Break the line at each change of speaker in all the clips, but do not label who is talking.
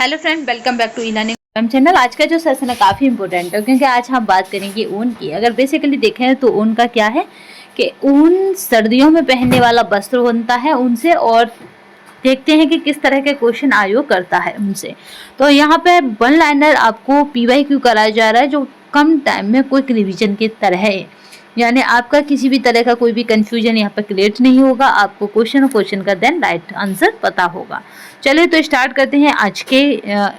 Hello friend, welcome back to e-learning channel. आज का जो सेशन है काफ़ी इंपॉर्टेंट है क्योंकि आज हम बात करेंगे ऊन की। अगर बेसिकली देखें तो ऊन का क्या है कि ऊन सर्दियों में पहनने वाला वस्त्र बनता है उनसे, और देखते हैं कि किस तरह के क्वेश्चन आयोग करता है उनसे। तो यहाँ पे वन लाइनर आपको PYQ कराया जा रहा है जो कम टाइम में क्विक रिवीजन की तरह है, यानी आपका किसी भी तरह का कोई भी कंफ्यूजन यहाँ पर क्रिएट नहीं होगा। आपको क्वेश्चन और क्वेश्चन का देन राइट आंसर पता होगा। चलिए तो स्टार्ट करते हैं आज के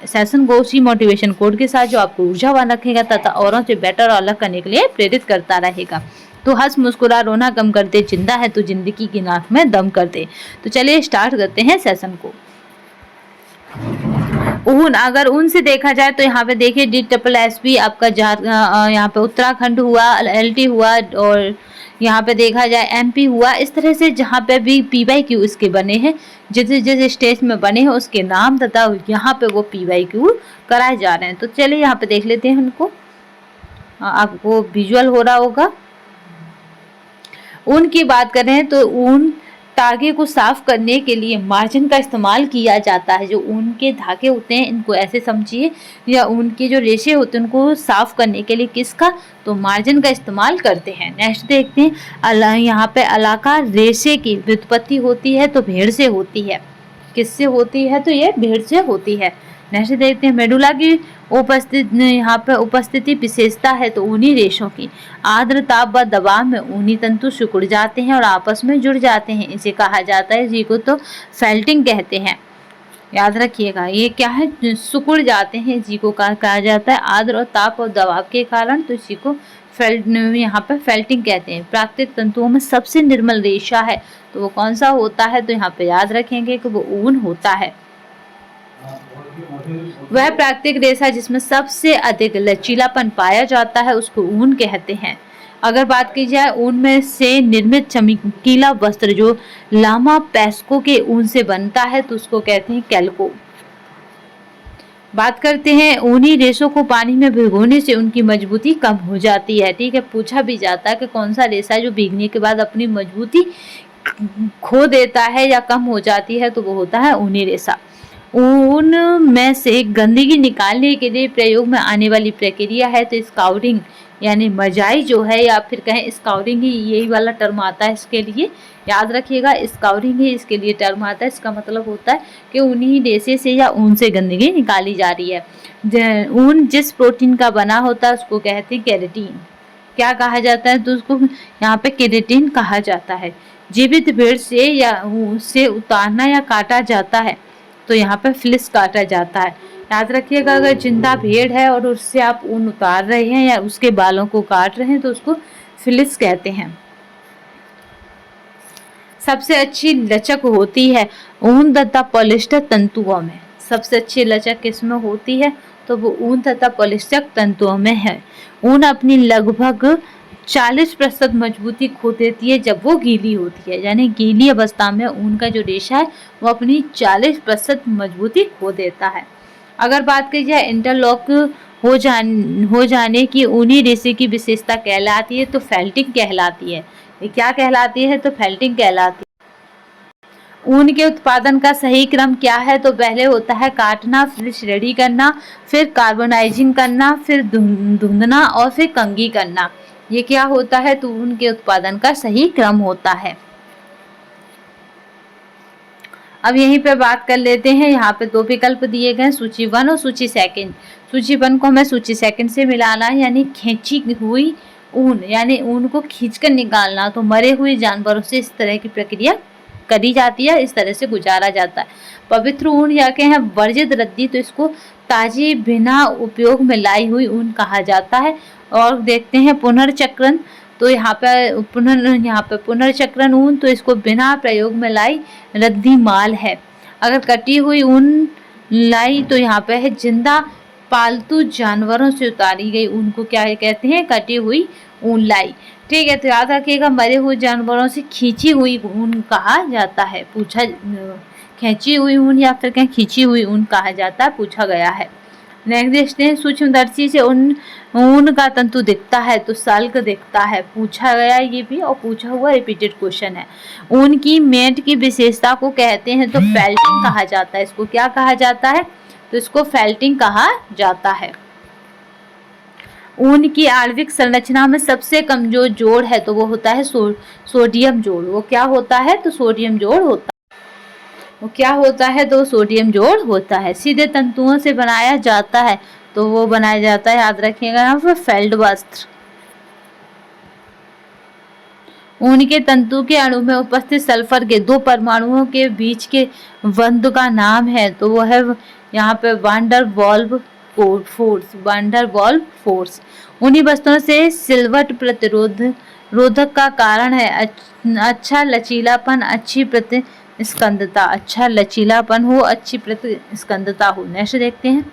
सेशन को उसी मोटिवेशन कोड के साथ जो आपको ऊर्जावान रखेगा तथा औरों से बेटर और अलग करने के लिए प्रेरित करता रहेगा। तो हंस मुस्कुरा रोना कम कर दे, जिंदा है तो जिंदगी की नाक में दम कर दे। तो चलिए स्टार्ट करते हैं सेशन को। ऊन, अगर ऊन से देखा जाए तो यहाँ पे देखिए DSSB आपका यहाँ पे उत्तराखंड हुआ, LT हुआ, और यहाँ पे देखा जाए MP हुआ। इस तरह से जहाँ पे भी PYQ इसके बने हैं, जिस जिस स्टेज में बने हैं उसके नाम तथा यहाँ पे वो PYQ कराए जा रहे हैं। तो चलिए यहाँ पे देख लेते हैं उनको, आपको विजुअल हो रहा होगा। ऊन की बात करें तो ऊन धागे को साफ करने के लिए मार्जिन का इस्तेमाल किया जाता है। जो ऊन के धागे होते हैं इनको ऐसे समझिए, या ऊन के जो रेशे होते हैं उनको साफ करने के लिए किसका, तो मार्जिन का इस्तेमाल करते हैं। नेक्स्ट देखते हैं, यहाँ पे अलाका रेशे की व्युत्पत्ति होती है तो भेड़ से होती है। किससे होती है, तो ये भेड़ से होती है। नेक्स्ट देखते हैं, मेडुला की यहाँ पे उपस्थिति विशेषता है तो ऊनी रेशों की। आर्द्र ताप व दबाव में ऊनी तंतु सिकुड़ जाते हैं और आपस में जुड़ जाते हैं, इसे कहा जाता है, इसी को तो फेल्टिंग कहते हैं। याद रखिएगा, ये क्या है, सिकुड़ जाते हैं, इसी को कहा जाता है आर्द्र और ताप और दबाव के कारण, तो इसी को यहाँ पे फेल्टिंग कहते हैं। प्राकृतिक तंतुओं में सबसे निर्मल रेशा है तो वो कौन सा होता है, तो यहाँ पे याद रखेंगे कि वो ऊन होता है। वह प्राकृतिक रेशा जिसमें सबसे अधिक लचीलापन पाया जाता है उसको ऊन कहते हैं। अगर बात की जाए ऊन में से निर्मित चमकीला वस्त्र जो लामा पेस्को के ऊन से बनता है तो उसको कहते हैं कैल्को। बात करते हैं, ऊनी रेशों को पानी में भिगोने से उनकी मजबूती कम हो जाती है। ठीक है, पूछा भी जाता है कि कौन सा रेशा जो भीगने के बाद अपनी मजबूती खो देता है या कम हो जाती है, तो वो होता है ऊनी रेशा। ऊन में से गंदगी निकालने के लिए प्रयोग में आने वाली प्रक्रिया है तो स्काउरिंग, यानी मजाई जो है, या फिर कहें स्काउरिंग ही, यही वाला टर्म आता है इसके लिए। याद रखिएगा, स्काउरिंग ही इसके लिए टर्म आता है। इसका मतलब होता है कि उन्हीं रेशे से या ऊन से गंदगी निकाली जा रही है। ऊन जिस प्रोटीन का बना होता है उसको कहते हैं केराटिन। क्या कहा जाता है, तो उसको यहाँ पे केराटिन कहा जाता है। जीवित भेड़ से या उससे उतारना या काटा जाता है तो यहाँ पे फ्लिस काटा जाता है। याद रखिएगा, अगर जिंदा भेड़ है और उससे आप ऊन उतार रहे हैं या उसके बालों को काट रहे हैं तो उसको फ्लिस कहते हैं। सबसे अच्छी लचक होती है ऊन तथा पॉलिस्टर तंतुओं में। सबसे अच्छी लचक किसमें होती है, तो वो ऊन तथा पॉलिस्टर तंतुओं में है। ऊन अपनी लगभग 40% मजबूती खो देती है जब वो गीली होती है, यानी गीली अवस्था में ऊन का जो रेशा है वो अपनी 40% मजबूती खो देता है। अगर बात की जाए इंटरलॉक हो जाने की ऊनी रेशे की विशेषता कहलाती है तो फेल्टिंग कहलाती है। ये क्या कहलाती है, तो फेल्टिंग कहलाती है। ऊन के उत्पादन का सही क्रम क्या है, तो पहले होता है काटना, फिर श्रेणी करना, फिर कार्बोनाइजिंग करना, फिर धुंधना और फिर कंघी करना। ये क्या होता है, तो ऊन के उत्पादन का सही क्रम होता है। अब यहीं पे बात कर लेते हैं, यहाँ पे दो विकल्प दिए गए, सूची 1 और सूची 2। सूची 1 को हमें सूची 2 से मिलाना है, यानी खींची हुई ऊन, यानी ऊन को खींचकर निकालना। तो मरे हुए जानवरों से इस तरह की प्रक्रिया करी जाती है, इस तरह से गुजारा जाता है। पवित्र ऊन या के हैं वर्जित रद्दी, तो इसको ताजी बिना उपयोग में लाई हुई ऊन कहा जाता है। और देखते हैं पुनर्चक्रण, तो यहाँ पे पुनर्चक्रण ऊन, तो इसको बिना प्रयोग में लाई रद्दी माल है। अगर कटी हुई ऊन लाई तो यहाँ पे है जिंदा पालतू जानवरों से उतारी गई ऊन को क्या कहते हैं, कटी हुई ऊन लाई। ठीक है, तो याद रखिएगा, मरे हुए जानवरों से खींची हुई ऊन कहा जाता है। खींची हुई ऊन या फिर कहीं खींची हुई ऊन कहा जाता है, पूछा गया है। नेक्स्ट देखते हैं, सूक्ष्मदर्शी से ऊन का तंतु दिखता है तो सल्क दिखता है, पूछा गया ये भी और पूछा हुआ रिपीटेड क्वेश्चन है। ऊन की मेट की विशेषता को कहते हैं तो फेल्टिंग कहा जाता है। इसको क्या कहा जाता है, तो इसको फेल्टिंग कहा जाता है। ऊन की आणविक संरचना में सबसे कमजोर जोड़ है तो वो होता है सोडियम जोड़। वो क्या होता है? तो सोडियम जोड़ होता है। वो क्या होता है? तो सोडियम जोड़ होता है। सीधे तंतुओं से बनाया जाता है तो वो बनाया जाता है, याद रखिएगा यहाँ पर, फेल्ड वस्त्र। ऊन के तंतु के अणु में उपस्थित सल्फर के 2 परमाणुओं के बीच के बंध का नाम है तो वो है यहाँ पे wander valve force. Wander valve force. उन्हीं वस्तुओं से सिलवट प्रतिरोधक का कारण है अच्छा लचीलापन, अच्छी प्रतिस्कंदता। अच्छा लचीलापन हो, अच्छी प्रतिस्कंदता हो। नेक्स्ट देखते हैं,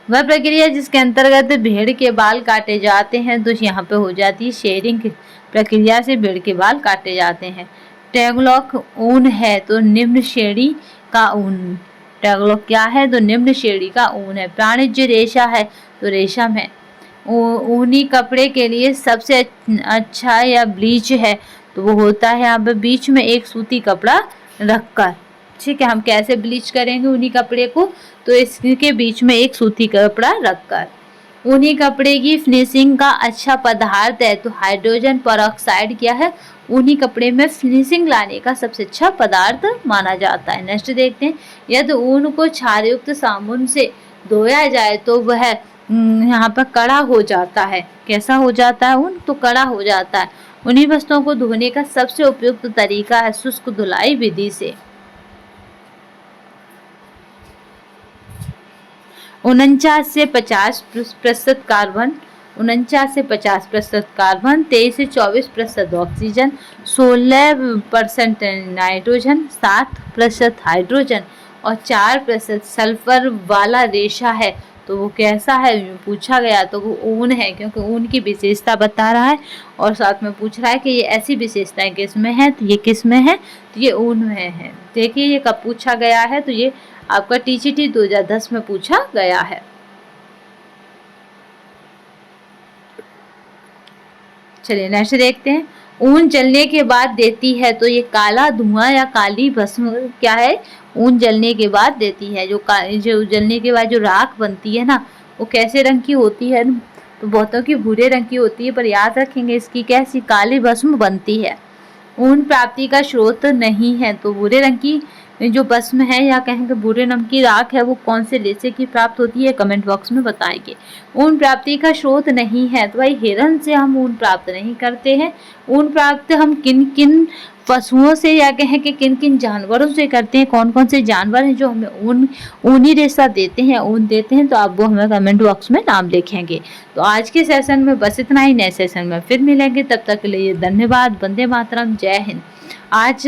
वह प्रक्रिया जिसके अंतर्गत भेड़ के बाल काटे जाते हैं तो यहाँ पे हो जाती है शेयरिंग प्रक्रिया से भेड़ के बाल काटे जाते हैं। टैगलॉक ऊन है तो निम्न श्रेणी का ऊन। टैगलॉक क्या है? तो निम्न श्रेणी का ऊन है। प्राणिज रेशा है तो रेशम है। ऊनी कपड़े के लिए सबसे अच्छा या ब्लीच है तो वो होता है यहाँ पे बीच में एक सूती कपड़ा रखकर। ठीक है, हम कैसे ब्लीच करेंगे ऊनी कपड़े को? तो इसके बीच में एक सूती कपड़ा रखकर। ऊनी कपड़े की फिनिशिंग का अच्छा पदार्थ है तो हाइड्रोजन परऑक्साइड क्या है? ऊनी कपड़े में फिनिशिंग लाने का सबसे अच्छा पदार्थ माना जाता है। नेक्स्ट देखते हैं, यदि ऊन को क्षारयुक्त साबुन से धोया जाए तो वह यहाँ पर कड़ा हो जाता है। कैसा हो जाता है ऊन? तो कड़ा हो जाता है। उन्हीं वस्तुओं को धोने का सबसे उपयुक्त तरीका है शुष्क धुलाई विधि से। 49 से 50% कार्बन, 49 से 50% कार्बन, 23 से 24% ऑक्सीजन, 16% नाइट्रोजन, 7% हाइड्रोजन और 4% सल्फर वाला रेशा है तो वो कैसा है? पूछा गया तो वो ऊन है, क्योंकि ऊन की विशेषता बता रहा है और साथ में पूछ रहा है कि ये ऐसी विशेषताएं किस में है, तो ये किस में है? तो ये ऊन में है। देखिए ये कब पूछा गया है? तो ये आपका टीजीटी 2010 में पूछा गया है। चलिए नेक्स्ट देखते हैं, ऊन जलने के बाद देती है तो ये काला धुआं या काली भस्म क्या है? ऊन जलने के बाद देती है। जो जलने के बाद जो राख बनती है ना, वो कैसे रंग की होती है? तो बहुतों की भूरे रंग की होती है, पर याद रखेंगे इसकी कैसी? काली भस्म बनती है। ऊन प्राप्ति का स्रोत नहीं है तो भूरे रंग की जो भस्म है या कहेंगे भूरे रंग की राख है वो कौन से रेशे की प्राप्त होती है? कमेंट बॉक्स में बताएंगे। ऊन प्राप्ति का स्रोत नहीं है तो भाई हिरन से हम ऊन प्राप्त नहीं करते हैं। ऊन प्राप्त हम किन किन पशुओं से या कहें कि किन किन जानवरों से करते हैं? कौन कौन से जानवर हैं जो हमें ऊनी रेशा देते हैं, ऊन देते हैं? तो आप वो हमें कमेंट बॉक्स में नाम लिखेंगे। तो आज के सेशन में बस इतना ही। नए सेशन में फिर मिलेंगे, तब तक के लिए धन्यवाद। वंदे मातरम, जय हिंद। आज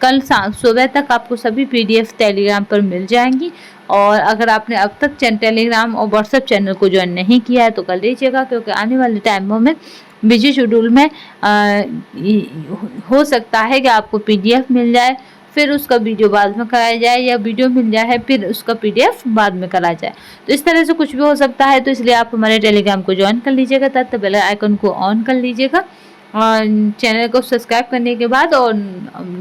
कल सुबह तक आपको सभी PDF टेलीग्राम पर मिल जाएंगी और अगर आपने अब तक टेलीग्राम और व्हाट्सएप चैनल को ज्वाइन नहीं किया है तो कर लीजिएगा, क्योंकि आने वाले टाइमों में बिजी शेड्यूल में हो सकता है कि आपको PDF मिल जाए फिर उसका वीडियो बाद में कराया जाए, या वीडियो मिल जाए फिर उसका PDF बाद में करा जाए। तो इस तरह से कुछ भी हो सकता है, तो इसलिए आप हमारे टेलीग्राम को ज्वाइन कर लीजिएगा, तब बेल आइकन को ऑन कर लीजिएगा और चैनल को सब्सक्राइब करने के बाद और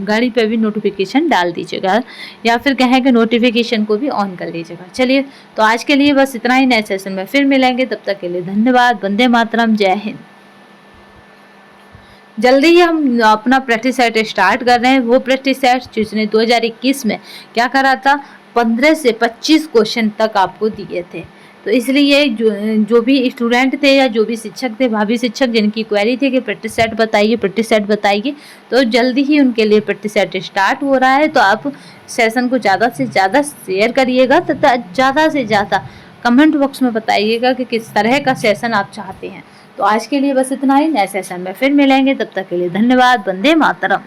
घड़ी पे भी नोटिफिकेशन डाल दीजिएगा, या फिर कहें कि नोटिफिकेशन को भी ऑन कर लीजिएगा। चलिए तो आज के लिए बस इतना ही। नए सेशन में फिर मिलेंगे, तब तक के लिए धन्यवाद। वंदे मातरम, जय हिंद। जल्दी ही हम अपना प्रैक्टिस सेट स्टार्ट कर रहे हैं। वो प्रैक्टिस सेट जिसने 2021 में क्या करा था, 15 से 25 क्वेश्चन तक आपको दिए थे। तो इसलिए जो भी स्टूडेंट थे या जो भी शिक्षक थे, भाभी शिक्षक, जिनकी क्वेरी थी कि प्रैक्टिस सेट बताइए, तो जल्दी ही उनके लिए प्रैक्टिस सेट स्टार्ट हो रहा है। तो आप सेशन को ज़्यादा से ज़्यादा शेयर करिएगा तथा ज़्यादा से ज़्यादा कमेंट बॉक्स में बताइएगा कि किस तरह का सेशन आप चाहते हैं। तो आज के लिए बस इतना ही। नए सेशन में फिर मिलेंगे, तब तक के लिए धन्यवाद। वंदे मातरम।